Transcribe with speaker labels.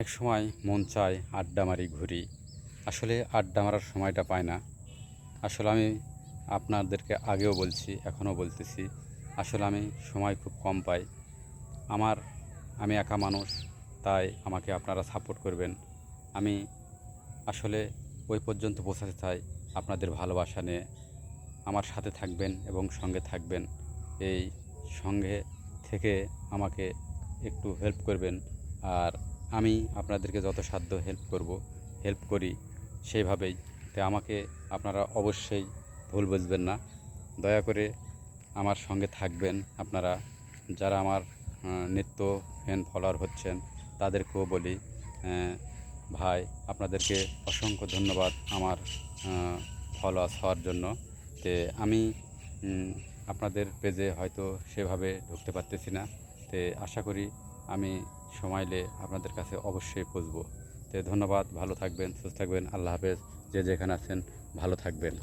Speaker 1: এক সময় মন চায় আড্ডা মারি ঘুরি। আসলে আড্ডা মারার সময়টা পাই না। আসলে আমি আপনাদেরকে আগেও বলছি, এখনও বলতেছি। আসলে আমি সময় খুব কম পাই। আমার আমি একা মানুষ, তাই আমাকে আপনারা সাপোর্ট করবেন। আমি আসলে ওই পর্যন্ত পৌঁছাতে চাই আপনাদের ভালোবাসা নিয়ে। আমার সাথে থাকবেন এবং সঙ্গে থাকবেন। এই সঙ্গে থেকে আমাকে একটু হেল্প করবেন। আর আমি আপনাদেরকে যত সাধ্য হেল্প করি সেইভাবেই। তাই আমাকে আপনারা অবশ্যই ভুল বুঝবেন না। দয়া করে আমার সঙ্গে থাকবেন আপনারা। যারা আমার নিত্য ফ্যান ফলোয়ার হচ্ছেন তাদেরকেও বলি, ভাই আপনাদেরকে অসংখ্য ধন্যবাদ আমার ফলোয়ার্স হওয়ার জন্য। তে আমি আপনাদের পেজে হয়তো সেভাবে ঢুকতে পারতেছি না। তে আশা করি আমি সময় নিয়ে আপনাদের কাছে অবশ্যই পৌঁছবো। তে ধন্যবাদ, ভালো থাকবেন, সুস্থ থাকবেন। আল্লাহ হাফেজ। যে যেখানে আছেন ভালো থাকবেন।